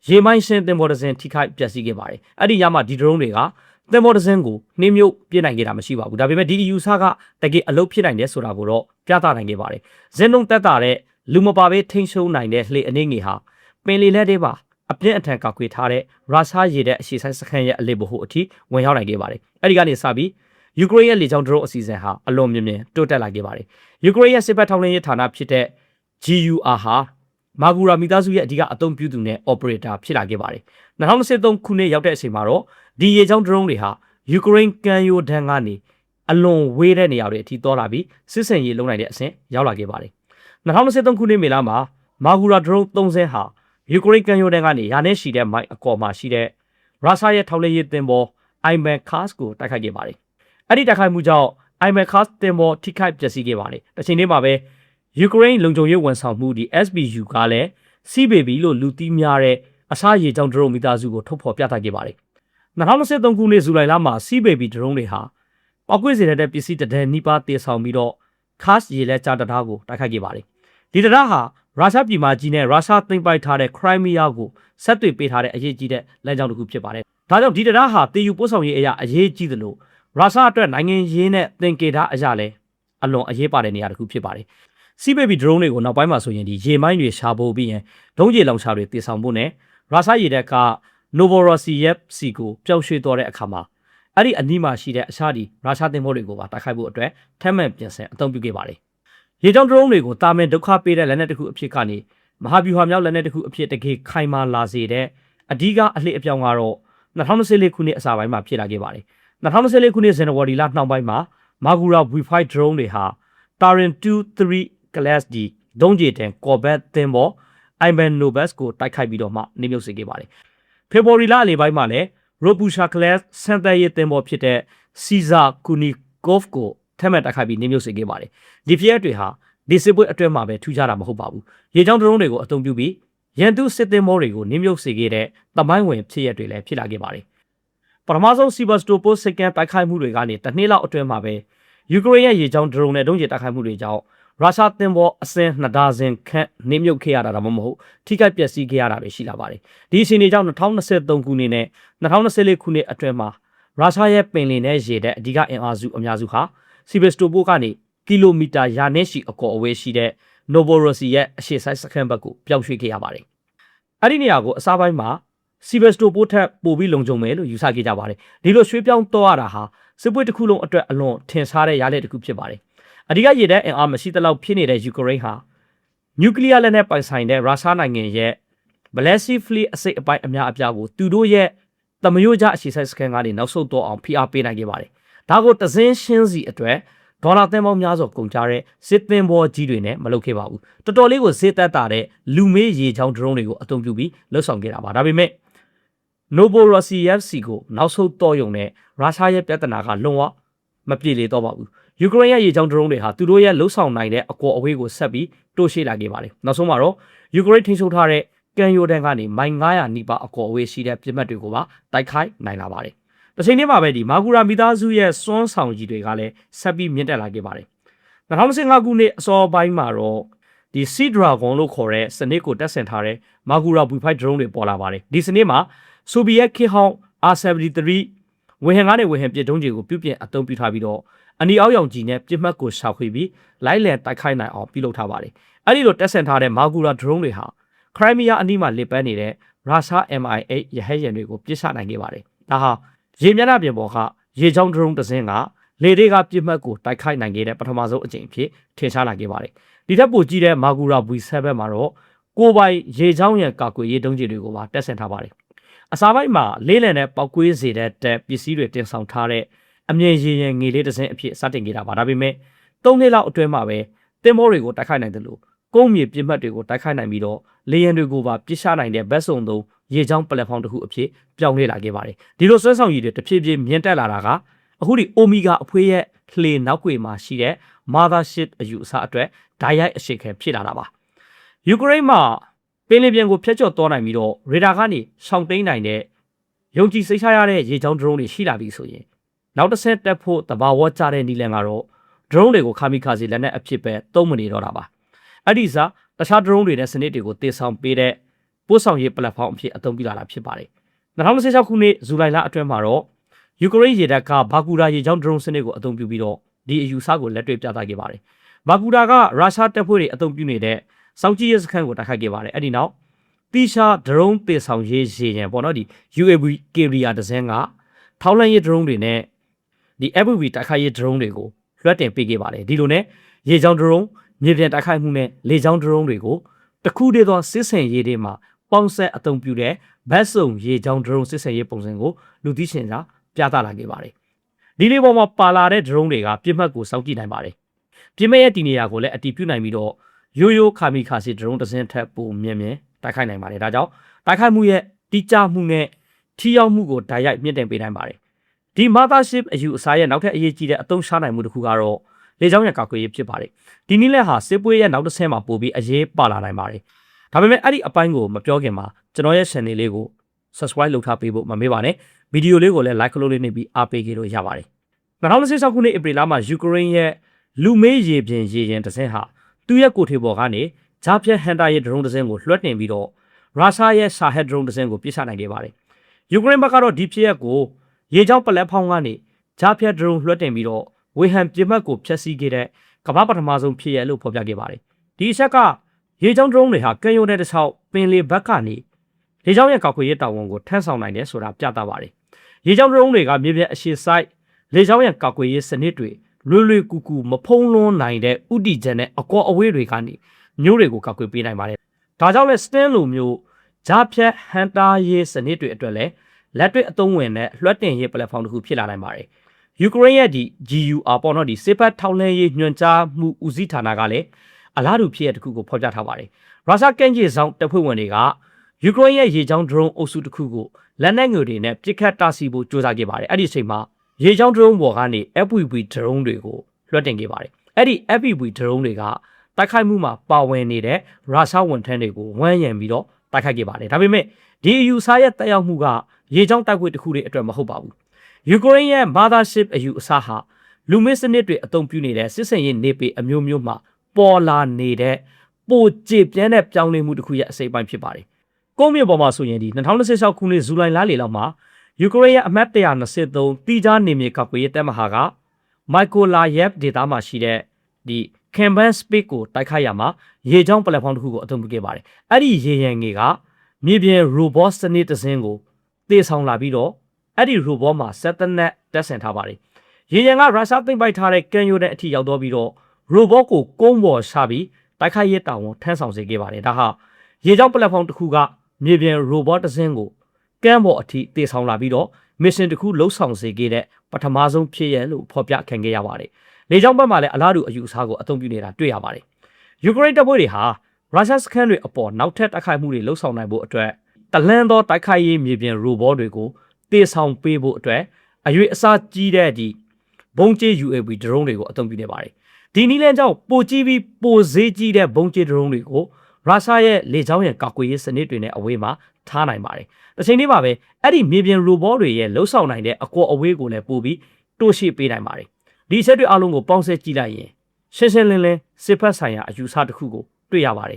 ရေမိုင်းရှင်တင်ပေါ်တစ်စင်းထိခိုက်ပျက်စီးခဲ့ပါတယ်အဲ့ဒီညမှာဒီဒရုန်းတွေကတင်ပေါ်တစ်စင်းကိုနှင်းမြုပ်ပြစ်နိုင်ခဲ့တာမရှိပါဘူးဒါပေမဲ့ဒီယူဆကတကယ်အလုပ်ဖြစ်နိုင်တယ်ဆိုတာကိုတော့ပြသနိုင်ခဲ့ပါတယ်ဇင်းလုံးတက်တာတဲ့လူမပါဘဲထိန်းချုပ်နိုင်တဲ့လှေအနေငယ်ဟာပင်လယ်လက်တွေပါအပြင်းအထန်ကောက်ခွေထားတဲ့ရုရှားရေတပ်အရှိဆိုင်စခန်းရဲ့အလေဘို့အထိဝင်ရောက်နိုင်ခဲ့ပါတယ်အဲ့ဒီကနေစပြီးယူကရိန်းရဲ့လေကြောင်းဒရုန်းအစီအစဉ်ဟာအလွန်မြင့်မြင့်တိုးတက်လာခဲ့ပါတယ်ယူကရိန်းရဲ့စစ်ဘက်ထောက်လှမ်းရေးဌာနဖြစ်တဲ့ GUR ဟာမာဂူရာမိသားစုရဲ့အဓိကအသုံးပြုသူနဲ့ operator ဖြစ်လာခဲ့ပါတယ်2023ခုနှစ်ရောက်တဲ့အချိန်မှာတော့ဒီရေကြောင်းဒရုန်းတွေဟာယူကရိန်းကမ်းရိုးတန်းကနေအလွန်ဝေးတဲ့နေရာတွေအထိတောလာပြီးစစ်စင်ရေးလုံနိုင်တဲ့အဆင့်ရောက်လာခဲ့ပါတယ်2023ခုနှစ်မေလမှာမာဂူရာဒရုန်း3စင်းဟာယူကရိန်းကမ်းရိုးတန်းကနေရာနဲ့ရှိတဲ့မိုင်အကော်မှာရှိတဲ့ရုရှားရဲ့ထောက်လှမ်းရေးသင်္ဘော Ivan Kars ကိုတိုက်ခိုက်ခဲ့ပါတယ်အဲ့ဒီတိုက်ခိုက်မှုကြောင့် Ivan Kars သင်္ဘောထိခိုက်ပျက်စီးခဲ့ပါတယ်တစ်ချိန်တည်းမှာပဲယူကရိန်းလုံခြုံရေးဝန်ဆောင်မှုဒီ SBU ကလည်း Sea Baby လို့လူသိများတဲ့အစားရေကြောင်းဒရုန်းမိသားစုကိုထုတ်ဖော်ပြသခဲ့ပါတယ်2023ခုနှစ်ဇူလိုင်လမှာ Sea Baby ဒရုန်းတွေဟာပောက်ကွေ့စေတဲ့ပစ္စည်းတဒန်းနီးပါးတေဆောင်ပြီးတော့ Kars ရေလက်ကြားတရားကိုတိုက်ခိုက်ခဲ့ပါတယ်ဒီတရားဟာရုရှားပြည်မကြီးနဲ့ရုရှားသိမ်းပိုက်ထားတဲ့ခရိုင်းမီးယားကိုဆက်သွယ်ပေးထားတဲ့အရေးကြီးတဲ့လမ်းကြောင်းတစ်ခုဖြစ်ပါတယ်။ဒါကြောင့်ဒီတရားဟာတေယူပို့ဆောင်ရေးအရာအရေးကြီးသလိုရုရှားအတွက်နိုင်ငံရေးနဲ့သင်္ကေတအရာလည်းအလွန်အရေးပါတဲ့နေရာတစ်ခုဖြစ်ပါတယ်။ Sea Baby drone တွေကိုနောက်ပိုင်းမှာဆိုရင်ဒီရေမိုင်းတွေရှာဖို့ပြီးရင်ဒုံးကျည်လောင်ချာတွေတည်ဆောင်ဖို့နဲ့ရုရှားရေတပ်က Novorossiysk စီကိုပျောက်ရွှေ့သွားတဲ့အခါမှာအဲ့ဒီအနီးမှာရှိတဲ့အရှားဒီရုရှားသင်္ဘောတွေကိုပါတိုက်ခိုက်ဖို့အတွက်ထပ်မံပြင်ဆင်အသုံးပြုခဲ့ပါတယ်။ရေကြောင်းဒရုန်းတွေကိုတာမင်ဒုက္ခပေးတဲ့လက်နက်တစ်ခုအဖြစ်ကနေမဟာဗျူဟာမြောက်လက်နက်တစ်ခုအဖြစ်တကယ်ခိုင်မာလာစေတဲ့အဓိကအလှည့်အပြောင်းကတော့2024ခုနှစ်အစပိုင်းမှာဖြစ်လာခဲ့ပါတယ်2024ခုနှစ်ဇန်နဝါရီလနှောင်းပိုင်းမှာမာဂူရာ V5 drone တွေဟာ Tarin 2-3 class D ဒုံးကျည်တန် Corvette သင်္ဘော Ivan Nobels ကိုတိုက်ခိုက်ပြီးတော့မှနှိမ့်မြုပ်စေခဲ့ပါတယ်ဖေဖော်ဝါရီလအလယ်ပိုင်းမှာလည်း Robusha class စံသက်ရေးသင်္ဘောဖြစ်တဲ့ Caesar Kunikov ကိုထပ်မံတိုက်ခိုက်ပြီးနှိမ့်မြုပ်စေခဲ့ပါတယ်ဒီဖြစ်ရပ်တွေဟာဒီစစ်ပွဲအတွင်းမှာပဲထူးခြားတာမဟုတ်ပါဘူးရေကြောင်းဒရုန်းတွေကိုအသုံးပြုပြီးရန်သူစစ်သင်္ဘောတွေကိုနှိမ့်မြုပ်စေခဲ့တဲ့တမိုင်းဝင်ဖြစ်ရပ်တွေလည်းဖြစ်လာခဲ့ပါတယ်ပထမဆုံး Sevastopol စိတ်ကမ်းတိုက်ခိုက်မှုတွေကနေတစ်နှစ်လောက်အတွင်းမှာပဲယူကရိန်းရဲ့ရေကြောင်းဒရုန်းနဲ့ဒုံးကျည်တိုက်ခိုက်မှုတွေကြောင့်ရုရှားသင်္ဘောအစင်း2ဒါဇင်ခန့်နှိမ့်မြုပ်ခဲ့ရတာဒါမှမဟုတ်ထိခိုက်ပျက်စီးခဲ့ရတာတွေရှိလာပါတယ်ဒီအချိန်တွေကြောင့်2023ခုနှစ်နဲ့2024ခုနှစ်အတွင်းမှာရုရှားရဲ့ပင်လယ်နဲ့ရေတပ်အဓိကအင်အားစုအများစုဟာ Sevastopol ကနေကီလိုမီတာရာနဲ့ရှိအကော်အဝေးရှိတဲ့ Novorossiysk ရဲ့အရှေ့ဆိုင်စခန်းဘက်ကိုပြောင်းရွှေ့ခဲ့ရပါတယ်အဲ့ဒီနေရာကိုအစားပိုင်းမှာ Sevastopol ထက်ပိုပြီးလုံခြုံမယ်လို့ယူဆခဲ့ကြပါတယ်ဒီလိုရွှေ့ပြောင်းတော့ရတာဟာစစ်ပွဲတစ်ခုလုံးအတွက်အလွန်ထင်ရှားတဲ့ရလဒ်တစ်ခုဖြစ်ပါတယ်အဓိကရေတပ်အင်အားမရှိသလောက်ဖြစ်နေတဲ့ယူကရိန်းဟာနျူကလ িয়ার လက်နက်ပိုင်ဆိုင်တဲ့ရုရှားနိုင်ငံရဲ့ Black Sea Fleet အစိတ်အပိုင်းအများအပြားကိုသူတို့ရဲ့တမယို့ကြအရှိဆိုင်စခန်းကနေနောက်ဆုတ်တော့အောင်ဖိအားပေးနိုင်ခဲ့ပါတယ်ဒါကိုတစင်းရှင်းစီအတွက်ဒေါ်လာသန်းပေါင်းများစွာကုန်ကြတဲ့စစ်သင်္ဘောကြီးတွေနဲ့မလုပ်ခဲ့ပါဘူးတော်တော်လေးကိုဈေးသက်တာတဲ့လူမေးရေချောင်းဒရုန်းတွေကိုအသုံးပြုပြီးလှုပ်ဆောင်ခဲ့တာပါဒါပေမဲ့ Novorossiysk စီကိုနောက်ဆုတ်တော့ယုံနဲ့ရုရှားရဲ့ပြဿနာကလွန်ဝမပြေလေတော့ပါဘူးယူကရိန်းရဲ့ရေချောင်းဒရုန်းတွေဟာသူတို့ရဲ့လှုပ်ဆောင်နိုင်တဲ့အကော်အဝေးကိုဆက်ပြီးတိုးရှေ့လာခဲ့ပါတယ်နောက်ဆုံးမှာတော့ယူကရိန်းထိန်းချုပ်ထားတဲ့ကမ်းရိုးတန်းကနေမိုင်900နီးပါးအကော်အဝေးရှိတဲ့ပြစ်မှတ်တွေကိုပါတိုက်ခိုက်နိုင်လာပါတယ်တစ်ချိန်တည်းမှာပဲဒီမာဂူရာမိသားစုရဲ့စွန်းဆောင်ကြီးတွေကလည်းဆက်ပြီးမြင့်တက်လာခဲ့ပါတယ်2015ခုနှစ်အစောပိုင်းမှာတော့ဒီ Sea Dragon လို့ခေါ်တဲ့စနစ်ကိုတက်ဆင်ထားတဲ့မာဂူရာ V5 drone တွေပေါ်လာပါတယ်ဒီစနစ်မှာဆိုဗီယက်ခေတ်ဟောင်း R73 ဝေဟင်ကနေဝေဟင်ပြစ်ဒုံးကျည်ကိုပြုပြင်အသုံးပြုထားပြီးတော့အနီအောက်ရောင်ကြီးနဲ့ပြစ်မှတ်ကိုရှာဖွေပြီးလိုက်လံတိုက်ခိုက်နိုင်အောင်ပြုလုပ်ထားပါတယ်အဲ့ဒီလိုတက်ဆင်ထားတဲ့မာဂူရာ drone တွေဟာခရိုင်းမီးယားအနီးမှာလစ်ပန်းနေတဲ့ရုရှား Mi-8 ရဟတ်ယာဉ်တွေကိုပစ်ချနိုင်ခဲ့ပါတယ်ဒါဟာရေမျက်နှာပြင်ပေါ်က ရေချောင်းဒရုန်းတစ်စင်းကလေတွေကပြစ်မှတ်ကိုတိုက်ခိုက်နိုင်ခဲ့တဲ့ပထမဆုံးအကြိမ်ဖြစ်ထင်ရှားလာခဲ့ပါတယ်ဒီထက်ပိုကြီးတဲ့မာဂူရာ V7 မှာတော့ကိုပိုင်ရေချောင်းရဲ့ကာကွယ်ရေးတုံးကြီးတွေကိုပါတက်ဆင်ထားပါတယ်အစားပိုင်းမှာလေးလံနဲ့ပောက်ကွေးစေတဲ့ပစ္စည်းတွေတင်ဆောင်ထားတဲ့အမြင်ရည်ရင်ငေလေးတစ်စင်းအဖြစ်စတင်ခဲ့တာပါဒါပေမဲ့3နှစ်လောက်အတွင်းမှာပဲတင်မောတွေကိုတိုက်ခိုက်နိုင်တယ်လို့ကုန်းမြေပြစ်မှတ်တွေကိုတိုက်ခိုက်နိုင်ပြီးတော့လေယာဉ်တွေကိုပါပြစ်ချနိုင်တဲ့ဘက်စုံသုံးရေချောင်းပလက်ဖောင်းတစ်ခုအဖြစ်ပြောင်းလဲလာခဲ့ပါတယ်ဒီလိုဆွဲဆောင်ရည်တွေတဖြည်းဖြည်းမြင့်တက်လာတာကအခုဒီအိုမီဂါအဖွေးရဲ့လှေနောက်ွယ်မှာရှိတဲ့ Mothership အယူအဆအတွက်ဓာတ်ရိုက်အရှိန်ခဲဖြစ်လာတာပါယူကရိန်းမှာပင်လယ်ပြင်ကိုဖျက်ချော်သွားနိုင်ပြီးတော့ရေဒါကနေရှောင်တိန်နိုင်တဲ့ယုံကြည်စိတ်ချရတဲ့ရေချောင်းဒရုန်းတွေရှိလာပြီဆိုရင်နောက်တစ်ဆက်တက်ဖို့တဘာဝကျတဲ့နီလန်ကတော့ဒရုန်းတွေကိုခါမီခါစီလက်နဲ့အဖြစ်ပဲသုံးမနေတော့တာပါအဲ့ဒီစားတခြားဒရုန်းတွေနဲ့စနစ်တွေကိုတည်ဆောင်ပေးတဲ့ပို့ဆောင်ရေးပလက်ဖောင်းအဖြစ်အသုံးပြုလာတာဖြစ်ပါတယ်2016ခုနှစ်ဇူလိုင်လအတွင်းမှာတော့ယူကရိန်းရေတပ်ကဘာကူရာရေချောင်းဒရုန်းစနစ်ကိုအသုံးပြုပြီးတော့ဒီအယူဆကိုလက်တွေ့ပြသခဲ့ပါတယ်ဘာကူရာကရုရှားတပ်ဖွဲ့တွေအသုံးပြုနေတဲ့စောင့်ကြည့်ရေးစခန်းကိုတိုက်ခိုက်ခဲ့ပါတယ်အဲ့ဒီနောက်တီရှာဒရုန်းတည်ဆောင်ရေးရေရင်ပေါ့နော်ဒီ UAV carrier တစ်စင်းကထောက်လှမ်းရေးဒရုန်းတွေနဲ့ဒီ FPV တိုက်ခိုက်ရေးဒရုန်းတွေကိုလွှတ်တင်ပေးခဲ့ပါတယ်ဒီလိုနဲ့ရေချောင်းဒရုန်းမြေပြင်တိုက်ခိုက်မှုနဲ့လေချောင်းဒရုန်းတွေကိုတခုတည်းသောစစ်ဆင်ရေးတွေမှာပေါင်းဆက်အသုံးပြုတဲ့ဘက်စုံရေချောင်းဒရုန်းစစ်ဆင်ရေးပုံစံကိုလူသိရှင်ကြားပြသလာခဲ့ပါတယ်ဒီလေးပေါ်မှာပါလာတဲ့ဒရုန်းတွေကပြစ်မှတ်ကိုစောင့်ကြည့်နိုင်ပါတယ်ပြစ်မှတ်ရဲ့တည်နေရာကိုလည်းအတည်ပြုနိုင်ပြီးတော့ရိုးရိုးခါမီခါစီဒရုန်းတစ်စင်းထက်ပိုမြင်တိုက်ခိုက်နိုင်ပါတယ်ဒါကြောင့်တိုက်ခိုက်မှုရဲ့တိကျမှုနဲ့ထိရောက်မှုကိုဓာတ်ရိုက်မြင့်တင်ပေးနိုင်ပါတယ်ဒီ Mothership အယူအဆရဲ့နောက်ထပ်အရေးကြီးတဲ့အသုံးချနိုင်မှုတစ်ခုကတော့လေကြောင်းရန်ကာကွယ်ရေးဖြစ်ပါတယ်ဒီနည်းလက်ဟာစစ်ပွဲရဲ့နောက်တစ်ဆင့်မှာပို့ပြီးအရေးပါလာနိုင်ပါတယ်ဒါပေမဲ့အဲ့ဒီအပိုင်းကိုမပြောခင်မှာကျွန်တော်ရဲ့ channel လေးကို subscribe လုပ်ထားပေးဖို့မမေ့ပါနဲ့ဗီဒီယိုလေးကိုလည်း like လုပ်လေးနေပြီးအားပေးကြလို့ရပါတယ်2016ခုနှစ်ဧပြီလမှာယူကရိန်းရဲ့လူမေးရေပြင်ရေရင်တစ်စင်းဟာသူ့ရဲ့ကိုထေပေါ်ကနေဂျာဖြက်ဟန်တာရဲ့ဒရုန်းတစ်စင်းကိုလွှတ်တင်ပြီးတော့ရုရှားရဲ့ရှာဟက်ဒရုန်းတစ်စင်းကိုပစ်ချနိုင်ခဲ့ပါတယ်ယူကရိန်းဘက်ကတော့ဒီဖြစ်ရပ်ကိုရေချောင်းပလက်ဖောင်းကနေဂျာဖြက်ဒရုန်းလွှတ်တင်ပြီးတော့ဝေဟန်ပြစ်မှတ်ကိုဖျက်ဆီးခဲ့တဲ့ကမ္ဘာပထမဆုံးဖြစ်ရပ်လို့ဖော်ပြခဲ့ပါတယ်ဒီအချက်ကရေချောင်းဒရုန်းတွေဟာကမ်းရိုးတဲ့တစ်ချောင်းပင်လယ်ဘက်ကနေရေချောင်းရဲ့ကောက်ခွေရေးတာဝန်ကိုထမ်းဆောင်နိုင်တယ်ဆိုတာပြသပါတယ်ရေချောင်းဒရုန်းတွေကမြေပြင်အရှေ့ဆိုင်လေချောင်းရဲ့ကောက်ခွေရေးစနစ်တွေလွယ်ကူကူမဖုံးလွှမ်းနိုင်တဲ့ဥတီချက်နဲ့အကောအဝေးတွေကနေမျိုးတွေကိုကောက်ခွေပေးနိုင်ပါတယ်ဒါကြောင့်လဲ STEM လိုမျိုးဂျာဖြက်ဟန်တာရေးစနစ်တွေအတွက်လည်းလက်တွေ့အသုံးဝင်တဲ့လွှတ်တင်ရေးပလက်ဖောင်းတစ်ခုဖြစ်လာနိုင်ပါတယ်ယူကရိန်းရဲ့ဒီ GUR ပေါ့နော်ဒီစစ်ဖက်ထောက်လှမ်းရေးညွှန်ကြားမှုဦးစီးဌာနကလည်းအလားတူဖြစ်ရတစ်ခုကိုဖော်ပြထားပါတယ်ရုရှားကမ်းခြေဆောင်တပ်ဖွဲ့ဝင်တွေကယူကရိန်းရဲ့ရေချောင်းဒရုန်းအုပ်စုတစ်ခုကိုလက်နက်ငယ်တွေနဲ့ပစ်ခတ်တားဆီးဖို့ကြိုးစားခဲ့ပါတယ်အဲ့ဒီအချိန်မှာရေချောင်းဒရုန်းပေါ်ကနေ FPV ဒရုန်းတွေကိုလွှတ်တင်ခဲ့ပါတယ်အဲ့ဒီ FPV ဒရုန်းတွေကတိုက်ခိုက်မှုမှာပါဝင်နေတဲ့ရုရှားဝန်ထမ်းတွေကိုဝန်းရံပြီးတော့တိုက်ခိုက်ခဲ့ပါတယ်ဒါပေမဲ့ဒီအယူဆရဲ့တက်ရောက်မှုကရေချောင်းတိုက်ပွဲတစ်ခုတွေအတွက်မဟုတ်ပါဘူးယူကရိန်းရဲ့ Mothership အယူအဆဟာလူမစ်စနစ်တွေအသုံးပြုနေတဲ့စစ်စင်ရေးနေပေအမျိုးမျိုးမှာပေါ်လာနေတဲ့ပိုကြေပြန်းတဲ့ပြောင်းလဲမှုတစ်ခုရဲ့အစိပ်ပိုင်းဖြစ်ပါတယ်ကုန်းမြေပေါ်မှာဆိုရင်ဒီ2016ခုနှစ်ဇူလိုင်လလေလောက်မှာယူကရိန်းရဲ့အမှတ်123တီကြားနေမြေကောက်ွေရေးတပ်မဟာကမိုက်ကိုလာယက်ဒေတာမှာရှိတဲ့ဒီ Kanban Space ကိုတိုက်ခိုက်ရမှာရေချောင်းပလက်ဖောင်းတစ်ခုကိုအသုံးပြုခဲ့ပါတယ်အဲ့ဒီရေရန်ငယ်ကမြေပြင် robot စနစ်တစ်စင်းကိုတည်ဆောင်လာပြီးတော့အဲ့ဒီ robot မှာစက်တနက်တက်ဆင်ထားပါတယ်ရေရန်ကရုရှားသိမ်းပိုက်ထားတဲ့ကန်ယိုတဲ့အထိရောက်တော့ပြီးတော့ robot ကိုကုန်းပေါ်ချပြီးတိုက်ခိုက်ရေးတာဝန်ထမ်းဆောင်စေခဲ့ပါတယ်ဒါဟာရေချောင်းပလက်ဖောင်းတစ်ခုကမြေပြင် robot တစ်စင်းကိုကမ်းပေါ်အထိတည်ဆောင်လာပြီးတော့ mission တစ်ခုလှုပ်ဆောင်စေခဲ့တဲ့ပထမဆုံးဖြစ်ရလို့ဖော်ပြခံခဲ့ရပါတယ်လေကြောင်းဘက်မှာလည်းအလားတူအယူအဆကိုအသုံးပြုနေတာတွေ့ရပါတယ်ယူကရိန်းတပ်ဖွဲ့တွေဟာရုရှားစခန်းတွေအပေါ်နောက်ထပ်တိုက်ခိုက်မှုတွေလှုပ်ဆောင်နိုင်ဖို့အတွက်တလန်းသောတိုက်ခိုက်ရေးမြေပြင် robot တွေကိုတည်ဆောင်ပေးဖို့အတွက်အရွေးအစားကြီးတဲ့ဒီဘုံကျဲ UAV drone တွေကိုအသုံးပြုနေပါတယ်ဒီနည်းလမ်းကြောင့်ပိုကြီးပြီးပိုဈေးကြီးတဲ့ဘုံကျဲ drone တွေကိုရုရှားရဲ့လေကြောင်းရန်ကာကွယ်ရေးစနစ်တွေနဲ့အဝေးမှာထားနိုင်ပါတယ်တစ်ချိန်တည်းမှာပဲအဲ့ဒီမြေပြင် robot တွေရဲ့လှုပ်ဆောင်နိုင်တဲ့အကောအဝေးကိုလည်းပို့ပြီးတိုးရှိပေးနိုင်ပါတယ်ဒီအချက်တွေအားလုံးကိုပေါင်းစပ်ကြည့်လိုက်ရင်ရှင်းရှင်းလင်းလင်းစစ်ဖက်ဆိုင်ရာအယူဆတစ်ခုကိုတွေ့ရပါတယ်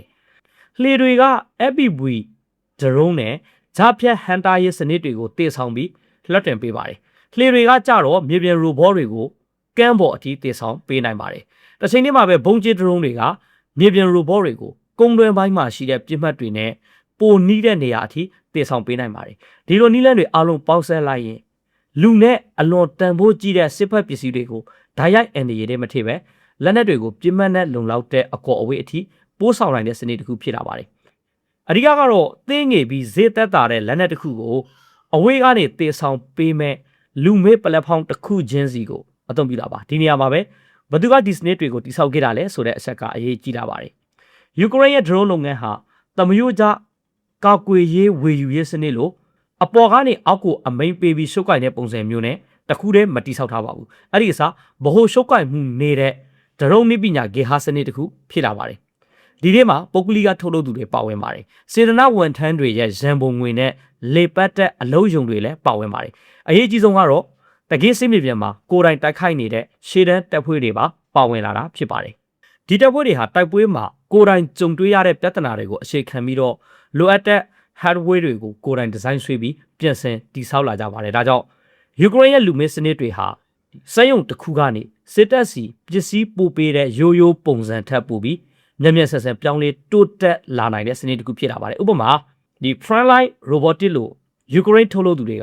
လှေတွေက FPV drone နဲ့ဂျာဖြတ်ဟန်တာရေးစနစ်တွေကိုတည်ဆောင်ပြီးလွှတ်တင်ပေးပါတယ်လှေတွေကကြတော့မြေပြင် robot တွေကိုကမ်းပေါ်အထိတည်ဆောင်ပေးနိုင်ပါတယ်တစ်ချိန်တည်းမှာပဲဘုံကျဲ drone တွေကမြေပြင် robot တွေကိုကုန်းတွင်းပိုင်းမှာရှိတဲ့ပြစ်မှတ်တွေနဲ့ပိုနီးတဲ့နေရာအထိတည်ဆောင်ပေးနိုင်ပါတယ်ဒီလိုနီးလန်းတွေအားလုံးပေါင်းစပ်လိုက်ရင် လူနဲ့အလွန်တန်ဖိုးကြီးတဲ့စစ်ဖက်ပစ္စည်းတွေကိုဓာတ်ရိုက်အန်ဒီရဲတွေမထည့်ပဲလက်နက်တွေကိုပြင်းမှတ်နဲ့လုံလောက်တဲ့အကော်အဝေးအထိပိုးဆောင်နိုင်တဲ့စနစ်တစ်ခုဖြစ်လာပါတယ်အဓိကကတော့သင်းငယ်ပြီးဈေးသက်သာတဲ့လက်နက်တစ်ခုကိုအဝေးကနေတေဆောင်ပေးမဲ့လူမေးပလက်ဖောင်းတစ်ခုချင်းစီကိုအသုံးပြုတာပါဒီနေရာမှာပဲဘသူကဒီစနစ်တွေကိုတိစောက်ခဲ့တာလဲဆိုတဲ့အချက်ကအရေးကြီးလာပါတယ်ယူကရိန်းရဲ့ drone လုပ်ငန်းဟာတမယိုးကြကာကွယ်ရေးဝေယူရေးစနစ်လို့အပေါ်ကနေအောက်ကိုအမိန်ပေးပြီးရှုပ်ကိုင်တဲ့ပုံစံမျိုးနဲ့တခုတည်းမတိစောက်ထားပါဘူးအဲ့ဒီအစားဗဟိုရှုပ်ကိုင်မှုနေတဲ့ drone နည်းပညာဂေဟာစနစ်တစ်ခုဖြစ်လာပါတယ်ဒီထဲမှာပုဂ္ဂလိကထုတ်လုပ်သူတွေပါဝင်ပါတယ်စေတနာဝန်ထမ်းတွေရဲ့ရန်ပုံငွေနဲ့လေပတ်တဲ့အလုံးယုံတွေလည်းပါဝင်ပါတယ်အရေးကြီးဆုံးကတော့တကယ်စစ်မြေပြင်မှာကိုယ်တိုင်တိုက်ခိုက်နေတဲ့ရှေ့တန်းတပ်ဖွဲ့တွေပါဝင်လာတာဖြစ်ပါတယ်ဒီတပ်ဖွဲ့တွေဟာတိုက်ပွဲမှာကိုယ်တိုင်ကြုံတွေ့ရတဲ့ပြဿနာတွေကိုအခြေခံပြီးတော့လိုအပ်တဲ့ hardware တွေကိုကိုယ်တိုင်ဒီဇိုင်းဆွဲပြီးပြင်ဆင်တည်ဆောက်လာကြပါတယ်ဒါကြောင့်ယူကရိန်းရဲ့လူမျိုးစနစ်တွေဟာစက်ရုံတစ်ခုကနေစစ်တပ်စီပစ္စည်းပို့ပေးတဲ့ရိုးရိုးပုံစံထပ်ပို့ပြီးမျက်မျက်ဆက်ဆက်ပြောင်းလဲတိုးတက်လာနိုင်တဲ့စနစ်တစ်ခုဖြစ်လာပါတယ်ဥပမာဒီ frontline robotic လို့ယူကရိန်းထုတ်လုပ်သူတွေက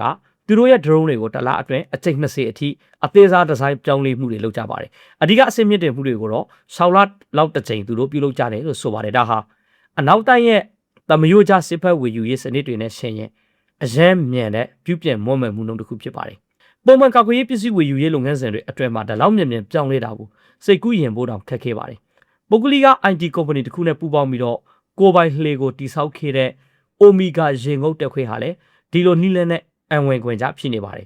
သူတို့ရဲ့ drone တွေကိုတလားအတွင်းအကျိတ်20အထိအသေးစားဒီဇိုင်းပြောင်းလဲမှုတွေလုပ်ကြပါတယ်အဓိကအဆင့်မြင့်တဲ့မှုတွေကိုတော့6လလောက်တစ်ချိန်သူတို့ပြုလုပ်ကြတယ်လို့ဆိုပါတယ်ဒါဟာအနောက်တိုင်းရဲ့တမယိုးကြစစ်ဖက်ဝေယူရေးစနစ်တွေနဲ့ရှင်ရင်အရန်မြန်တဲ့ပြုပြင်မွမ်းမံမှုနှုန်းတစ်ခုဖြစ်ပါတယ်ပုံမှန်ကာကွယ်ရေးပစ္စည်းဝေယူရေးလုပ်ငန်းစဉ်တွေအတွင်းမှာဒါလောက်မြန်မြန်ပြောင်းလဲတာကိုစိတ်ကူးရင်ဖို့တောင်ခက်ခဲပါတယ်ပုဂ္ဂလိက IT company တစ်ခုနဲ့ပူးပေါင်းပြီးတော့ကိုယ်ပိုင်လှေကိုတိစောက်ခဲ့တဲ့ Omega ရေငုပ်တက်ခွေဟာလည်းဒီလိုနှီးလန်းတဲ့အံဝင်ခွင်ကြဖြစ်နေပါတယ်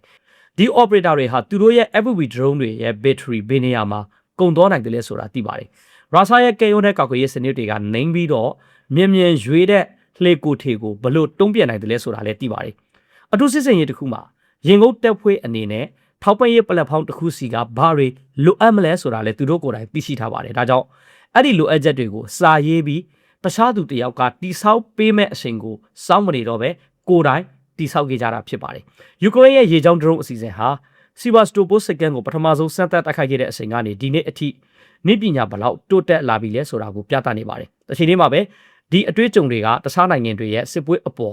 ဒီ operator တွေဟာသူတို့ရဲ့ FPV drone တွေရဲ့ battery ဘယ်နေရာမှာကုန်သွားနိုင်တယ်လဲဆိုတာသိပါတယ်ရုရှားရဲ့ကဲရုံးတဲ့ကာကွယ်ရေးစနစ်တွေကနှိမ်ပြီးတော့မြင်ရွေးတဲ့လှေကိုထေကိုဘလို့တုံးပြနိုင်တယ်လဲဆိုတာလည်းသိပါတယ်အထူးစစ်စင်ရေးတစ်ခုမှာရင်ငုတ်တက်ဖွေးအနေနဲ့ထောက်ပံ့ရေးပလက်ဖောင်းတစ်ခုစီကဘာတွေလိုအပ်မလဲဆိုတာလည်းသူတို့ကိုယ်တိုင်သိရှိထားပါတယ်ဒါကြောင့်အဲ့ဒီလိုအပ်ချက်တွေကိုစာရေးပြီးတခြားသူတယောက်ကတိဆောက်ပေးမဲ့အချိန်ကိုစောင့်မနေတော့ပဲကိုယ်တိုင်တိဆောက်ခဲ့ကြတာဖြစ်ပါတယ်ယူကရိန်းရဲ့ရေကြောင်း drone အစီအစဉ်ဟာစီဗာစတိုပိုစကန်ကိုပထမဆုံးစမ်းသပ်တိုက်ခိုက်ခဲ့တဲ့အချိန်ကနေဒီနေ့အထိနည်းပညာဘလောက်တိုးတက်လာပြီလဲဆိုတာကိုပြသနေပါတယ်။တစ်ချိန်လေးမှာပဲဒီအတွေ့အကြုံတွေကတခြားနိုင်ငံတွေရဲ့စစ်ပွဲအပေါ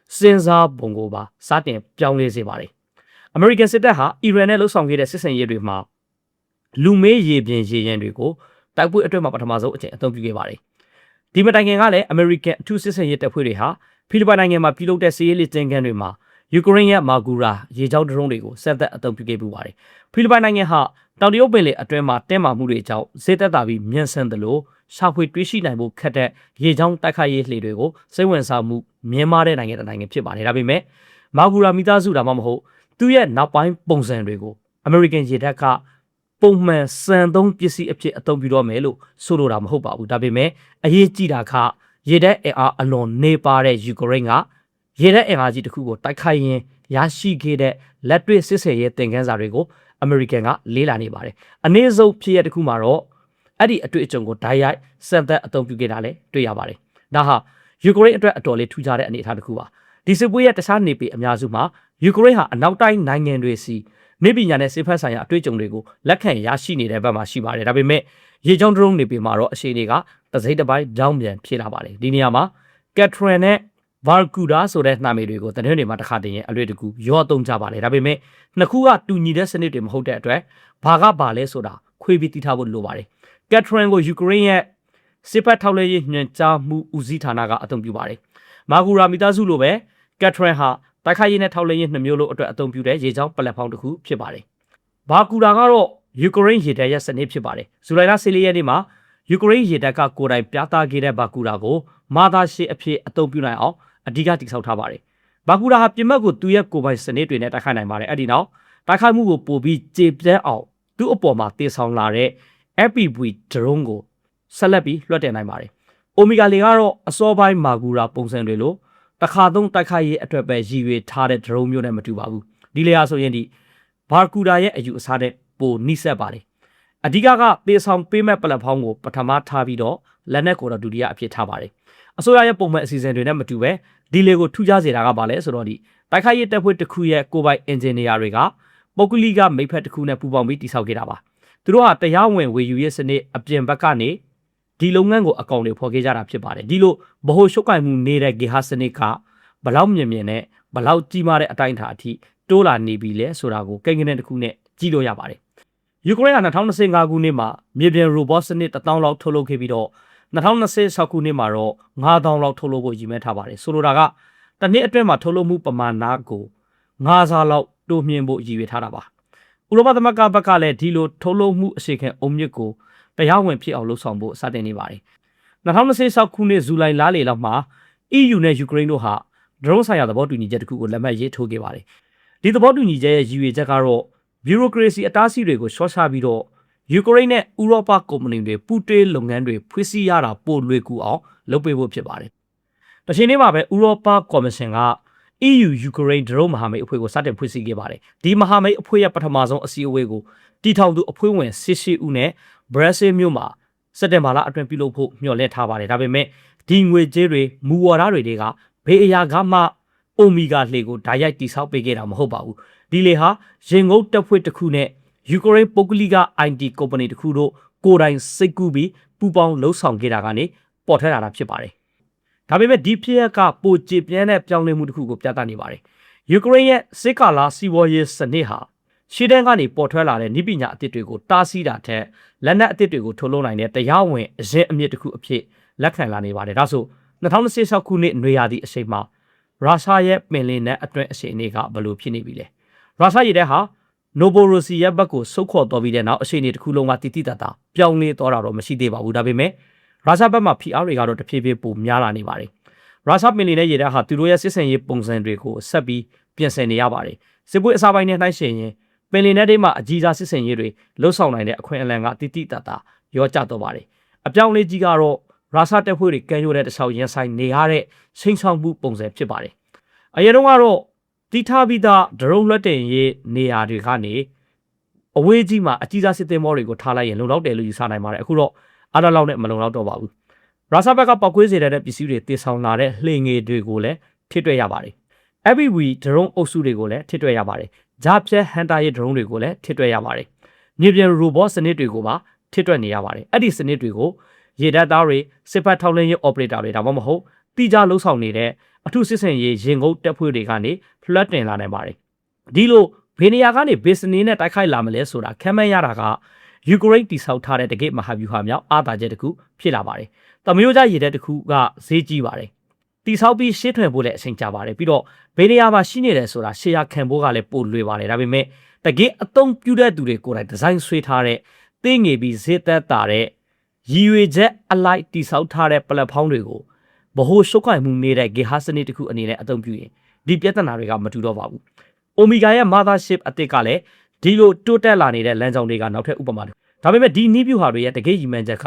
်စဉ်းစားပုံကိုပါစတင်ပြောင်းလဲစေပါတယ်။ American စစ်တပ်ဟာအီရန်နဲ့လှုပ်ဆောင်ခဲ့တဲ့စစ်ဆင်ရေးတွေမှာလူမေးရေပြင်ရေရင်တွေကိုတိုက်ပွဲအတွက်မှာပထမဆုံးအကြိမ်အသုံးပြုခဲ့ပါတယ်။ဒီမတိုင်ခင်ကလည်း American အထူးစစ်ဆင်ရေးတပ်ဖွဲ့တွေဟာဖိလစ်ပိုင်နိုင်ငံမှာပြုလုပ်တဲ့စစ်ရေးလေ့ကျင့်ခန်းတွေမှာယူကရိန်းရဲ့မာဂူရာရေကြောင်းဒရုန်းတွေကိုဆက်သက်အသုံးပြုခဲ့ပူပါတယ်။ဖိလစ်ပိုင်နိုင်ငံဟာတောင်တရုတ်ပင်လယ်အတွင်းမှာတင်းမာမှုတွေကြောင့်ဈေးသက်သာပြီးမြန်ဆန်သလိုရှာဖွေတွေးရှိနိုင်ဖို့ခက်တဲ့ရေကြောင်းတိုက်ခိုက်ရေးလှေတွေကိုစိတ်ဝင်စားမှုမြင့်မားတဲ့နိုင်ငံတစ်နိုင်ငံဖြစ်ပါတယ်။ဒါပေမဲ့မာဂူရာမိသားစုဒါမှမဟုတ်သူ့ရဲ့နောက်ပိုင်းပုံစံတွေကို American ရေတပ်ကပုံမှန်စံသုံးပစ္စည်းအဖြစ်အသုံးပြုတော့မယ်လို့ဆိုလိုတာမဟုတ်ပါဘူး။ဒါပေမဲ့အရေးကြီးတာကရေတပ်အင်အားအလွန်နေပါတဲ့ယူကရိန်းကရေတပ်အင်အားကြီးတစ်ခုကိုတိုက်ခိုက်ရင်ရရှိခဲ့တဲ့လက်တွေ့စစ်ဆင်ရေးသင်ခန်းစာတွေကိုအမေရိကန်ကလေးလာနေပါတယ်။အနည်းဆုံးဖြစ်ရတစ်ခုမှာတော့အဲ့ဒီအတွေ့အကြုံကိုဓာတ်ရိုက်စံသက်အသုံးပြုခဲ့တာလည်းတွေ့ရပါတယ်။ဒါဟာယူကရိန်းအတွက်အတော်လေးထူးခြားတဲ့အနေအထားတစ်ခုပါ။ဒီစစ်ပွဲရဲ့တခြားနေပြည်အများစုမှာယူကရိန်းဟာအနောက်တိုင်းနိုင်ငံတွေစီနေပညာနဲ့စစ်ဖက်ဆိုင်ရာအတွေ့အကြုံတွေကိုလက်ခံရရှိနေတဲ့ဘက်မှာရှိပါတယ်။ဒါပေမဲ့ရေကြောင်းဒရုန်းနေပြည်မှာတော့အခြေအနေကတစိမ့်တစ်ပိုင်းကြောင်းပြန်ဖြစ်လာပါတယ်။ဒီနေရာမှာကက်ထရန်နဲ့ဘာကူဒါဆိုတဲ့နာမည်တွေကိုသတင်းတွေမှာတစ်ခါတည်းရင်အတွေ့အကြုံရောအသုံးကြပါလေဒါပေမဲ့နှစ်ခုကတူညီတဲ့စနစ်တွေမဟုတ်တဲ့အတွက်ဘာကဘာလဲဆိုတာခွဲပြီးသိထားဖို့လိုပါတယ်ကက်ထရန်ကိုယူကရိန်းရဲ့စစ်ဖက်ထောက်လှမ်းရေးညွှန်ကြားမှုဦးစီးဌာနကအသုံးပြုပါတယ်မာဂူရာမိသားစုလိုပဲကက်ထရန်ဟာတိုက်ခိုက်ရေးနဲ့ထောက်လှမ်းရေးနှစ်မျိုးလုံးအတွက်အသုံးပြုတဲ့ရေကြောင်းပလက်ဖောင်းတစ်ခုဖြစ်ပါတယ်ဘာကူဒါကတော့ယူကရိန်းရေတပ်ရဲ့စနစ်ဖြစ်ပါတယ်ဇူလိုင်လ14ရက်နေ့မှာယူကရိန်းရေတပ်ကကိုယ်တိုင်ပြသခဲ့တဲ့ဘာကူဒါကိုမာသာရှေအဖြစ်အသုံးပြုနိုင်အောင်အဓိကတိစောက်ထားပါတယ်။ဘာကူဒါဟာပြင်မက်ကိုသူ့ရဲ့ကိုယ်ပိုင်စနစ်တွေနဲ့တိုက်ခိုက်နိုင်ပါတယ်။အဲ့ဒီနောက်တိုက်ခိုက်မှုကိုပိုပြီးကျေပြန့်အောင်သူ့အပေါ်မှာတည်ဆောင်လာတဲ့ FPV drone ကိုဆက်လက်ပြီးလွှတ်တင်နိုင်ပါတယ်။ Omega လေကတော့အစောပိုင်းမာကူရာပုံစံတွေလိုတစ်ခါသုံးတိုက်ခိုက်ရေးအတွက်ပဲရည်ရွယ်ထားတဲ့ drone မျိုးနဲ့မတူပါဘူး။ဒီလေဟာဆိုရင်ဒီဘာကူဒါရဲ့အယူအဆတဲ့ပိုနှိစက်ပါတယ်။အဓိကတေဆောင်ပေးမဲ့ပလက်ဖောင်းကိုပထမထားပြီးတော့လက်နက်ကိုတော့ဒုတိယအဖြစ်ထားပါတယ်။အစိုးရရဲ့ပုံမှန်အစီအစဉ်တွေနဲ့မတူပဲဒီလေကိုထူးခြားစေတာကဘာလဲဆိုတော့ဒီတိုက်ခိုက်ရေးတပ်ဖွဲ့တစ်ခုရဲ့ကိုယ်ပိုင်အင်ဂျင်နီယာတွေကပုဂ္ဂလိကမိတ်ဖက်တစ်ခုနဲ့ပူးပေါင်းပြီးတည်ဆောက်ခဲ့တာပါသူတို့ဟာတရားဝင်ဝေယူရေးစနစ်အပြင်ဘက်ကနေဒီလုပ်ငန်းကိုအကောင့်တွေဖော်ခဲ့ကြတာဖြစ်ပါတယ်ဒီလိုဗဟိုရှုပ်ကိုင်မှုနေတဲ့ဂေဟာစနစ်ကဘလောက်မြင်နဲ့ဘလောက်ကြီးမားတဲ့အတိုင်းအတာအထိ တိုးလာနေပြီလဲဆိုတာကိုကိန်းဂဏန်းတစ်ခုနဲ့ကြည့်လို့ရပါတယ်ယူကရိန်းက2025ခုနှစ်မှာမြေပြင် robot စနစ်1000လောက်ထုတ်လုပ်ခဲ့ပြီးတော့2026ခုနှစ်မှာတော့9000လောက်ထုတ်လုပ်ဖို့ရည်မှန်းထားပါတယ်ဆိုလိုတာကတစ်နှစ်အတွင်းမှာထုတ်လုပ်မှုပမာဏကို9ဆလောက်တိုးမြှင့်ဖို့ရည်ရွယ်ထားတာပါဥရောပသမဂ္ဂဘက်ကလည်းဒီလိုထုတ်လုပ်မှုအစီအခံအုံမြစ်ကိုတရားဝင်ဖြစ်အောင်လှုပ်ဆောင်ဖို့စတင်နေပါတယ်2026ခုနှစ်ဇူလိုင်လလေလောက်မှာ EU နဲ့ယူကရိန်းတို့ဟာဒရုန်းဆိုင်ရာသဘောတူညီချက်တစ်ခုကိုလက်မှတ်ရေးထိုးခဲ့ပါတယ်ဒီသဘောတူညီချက်ရဲ့ရည်ရွယ်ချက်ကတော့ဘီရိုကရေစီအတားအဆီးတွေကိုရှော့ချပြီးတော့ယူကရိန်းနဲ့ဥရောပကုမ္ပဏီတွေပူးတွဲလုပ်ငန်းတွေဖွင့်စည်းရတာပိုလွယ်ကူအောင်လုပ်ပေးဖို့ဖြစ်ပါတယ်။တချိန်တည်းမှာပဲဥရောပကော်မရှင်က EU ယူကရိန်းဒရုန်းမဟာမိတ်အဖွဲ့ကိုစတင်ဖွင့်စည်းခဲ့ပါတယ်။ဒီမဟာမိတ်အဖွဲ့ရဲ့ပထမဆုံးအစည်းအဝေးကိုတီထောင်သူအဖွဲ့ဝင်18ဦးနဲ့ဘရက်ဆဲမြို့မှာစက်တင်ဘာလအတွင်းပြုလုပ်ဖို့မျှော်လင့်ထားပါတယ်။ဒါပေမဲ့ဒီငွေကြေးတွေမူဝါဒတွေကဘေးအရာကမှအိုမီဂါလှေကိုဓာတ်ရိုက်တိဆောက်ပေးခဲ့တာမဟုတ်ပါဘူးဒီလေဟာရင်ငုတ်တပ်ဖွဲ့တစ်ခုနဲ့ယူကရိန်းပုဂ္ဂလိက IT ကုမ္ပဏီတစ်ခုတို့ကိုယ်တိုင်စိတ်ကူးပြီးပူးပေါင်းလှုပ်ဆောင်ခဲ့တာကနေပေါ်ထွက်လာတာဖြစ်ပါတယ်ဒါပေမဲ့ဒီဖြစ်ရပ်ကပိုကျပြန့်တဲ့ပြောင်းလဲမှုတစ်ခုကိုပြသနေပါတယ်ယူကရိန်းရဲ့စစ်ကာလာစီဝေါ်ရေးစနစ်ဟာရှေ့တန်းကနေပေါ်ထွက်လာတဲ့နည်းပညာအသစ်တွေကိုတားဆီးတာထက်လက်နက်အသစ်တွေကိုထုတ်လုပ်နိုင်တဲ့တရားဝင်အရင်အမြစ်တစ်ခုအဖြစ်လက်ခံလာနေပါတယ်ဒါဆို2026ခုနှစ်နွေရာသီအချိန်မှာရုရှားရဲ့ပင်လယ်နက်အတွင်းအခြေအနေကဘယ်လိုဖြစ်နေပြီလဲရုရှားရဲ့တဲ့ဟာနိုဘိုရိုစီရဲ့ဘက်ကိုဆုတ်ခွာတော်ပြီးတဲ့နောက်အခြေအနေတစ်ခုလုံးကတိတိတတ်တာပြောင်းလဲသွားတာတော့မရှိသေးပါဘူးဒါပေမဲ့ရုရှားဘက်မှာဖိအားတွေကတော့တဖြည်းဖြည်းပိုများလာနေပါတယ်ရုရှားပင်လယ်နက်ရေတပ်ဟာသူတို့ရဲ့စစ်ဆင်ရေးပုံစံတွေကိုဆက်ပြီးပြင်ဆင်နေရပါတယ်စစ်ပွဲအစပိုင်းနဲ့နှိုင်းယှဉ်ရင်ပင်လယ်နက်တွေမှာအကြီးစားစစ်ဆင်ရေးတွေလှုပ်ဆောင်နိုင်တဲ့အခွင့်အလမ်းကတိတိတတ်တာရောကျတော့ပါတယ်အပြောင်းလဲကြီးကတော့ရုရှားတပ်ဖွဲ့တွေကမ်းရိုးတဲ့တခြားရင်ဆိုင်နေရတဲ့ချိန်ဆောင်မှုပုံစံဖြစ်ပါတယ်အရင်တော့ကတော့တီထားပြီးသားဒရုန်းလွှတ်တင်ရေးနေရာတွေကနေအဝေးကြီးမှာအကြီးစားစစ်သင်္ဘောတွေကိုထားလိုက်ရင်လုံလောက်တယ်လို့ယူဆနိုင်ပါတယ်အခုတော့အားလောက်နဲ့မလုံလောက်တော့ပါဘူးရုရှားဘက်ကပောက်ကွေးစေတဲ့ပစ္စည်းတွေတည်ဆောင်လာတဲ့လှေငယ်တွေကိုလည်းထိတွေ့ရပါတယ် FPV ဒရုန်းအုပ်စုတွေကိုလည်းထိတွေ့ရပါတယ်ဂျာဖြဲဟန်တာရဲ့ဒရုန်းတွေကိုလည်းထိတွေ့ရပါတယ်မြေပြင် robot စနစ်တွေကိုပါထိတွေ့နေရပါတယ်အဲ့ဒီစနစ်တွေကိုရေတပ်သားတွေစစ်ဖက်ထောက်လှမ်းရေး operator တွေဒါမှမဟုတ်တိကျလှုပ်ဆောင်နေတဲ့အထူးစစ်ဆင်ရေးရင်ငုတ်တပ်ဖွဲ့တွေကနေဖလတ်တင်လာနိုင်ပါတယ်ဒီလိုဘေးနေရာကနေဘေးစနေနဲ့တိုက်ခိုက်လာမလဲဆိုတာခံမှန်းရတာကယူကရိန်းတိဆောက်ထားတဲ့တကယ့်မဟာဗျူဟာမြောက်အားသာချက်တစ်ခုဖြစ်လာပါတယ်တမယိုးကြရေတပ်တစ်ခုကဈေးကြီးပါတယ်တိဆောက်ပြီးရှင်းထွင်ဖို့လည်းအချိန်ကြာပါတယ်ပြီးတော့ဘေးနေရာမှာရှိနေတယ်ဆိုတာရှေ့ရခံဖို့ကလည်းပိုလွယ်ပါတယ်ဒါပေမဲ့တကယ့်အသုံးပြုတဲ့သူတွေကိုယ်တိုင်ဒီဇိုင်းဆွဲထားတဲ့သိငယ်ပြီးဈေးသက်တာတဲ့ရည်ရွယ်ချက်အလိုက်တိဆောက်ထားတဲ့ပလက်ဖောင်းတွေကိုဘဟိုရှုပ်ခိုင်မှုနေတဲ့ဂေဟာစနစ်တစ်ခုအနေနဲ့အသုံးပြုရင်ဒီပြဿနာတွေကမတူတော့ပါဘူး။ Omega ရဲ့ mothership အသစ်ကလည်းဒီလိုတိုးတက်လာနေတဲ့လမ်းကြောင်းတွေကနောက်ထပ်ဥပမာတွေ။ဒါပေမဲ့ဒီနည်းဗျူဟာတွေရဲ့တကယ့်ရည်မှန်းချက်က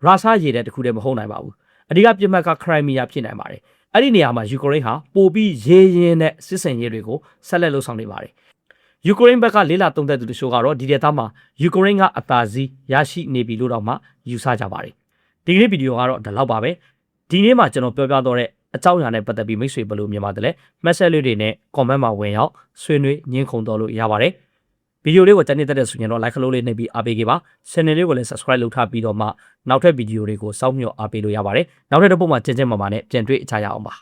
ရုရှားရေတပ်တစ်ခုတည်းမဟုတ်နိုင်ပါဘူး။အဓိကပြစ်မှတ်ကခရိုင်မီယာဖြစ်နိုင်ပါတယ်။အဲ့ဒီနေရာမှာယူကရိန်းဟာပိုပြီးရေရင်တဲ့စစ်စင်ရေးတွေကိုဆက်လက်လှုပ်ဆောင်နေပါတယ်။ယူကရိန်းဘက်ကလေးလာသုံးသက်သူတို့ကတော့ဒီဒေသမှာယူကရိန်းကအသာစီးရရှိနေပြီလို့တော့မှယူဆကြပါတယ်။ဒီကနေ့ဗီဒီယိုကတော့ဒီလောက်ပါပဲ။ဒီနေ့မှာကျွန်တော်ပြောပြတော့တဲ့အကြောင်းအရာနဲ့ပတ်သက်ပြီးမိတ်ဆွေဘယ်လိုမြင်ပါတယ်လဲမှတ်ချက်လေးတွေနဲ့ comment မှာဝင်ရောက်ဆွေးနွေးညှင်းခုန်တော်လို့ရပါတယ်ဗီဒီယိုလေးကိုကြည့်နေတဲ့ဆိုရင်တော့ like လို့လေးနှိပ်ပြီးအားပေးခဲ့ပါ channel လေးကိုလည်း subscribe လုပ်ထားပြီးတော့မှနောက်ထပ်ဗီဒီယိုတွေကိုစောင့်မျှော်အားပေးလို့ရပါတယ်နောက်ထပ်တစ်ပုဒ်မှာကျင်းကျင်းမာမာနဲ့ပြန်တွေ့ကြရအောင်ပါ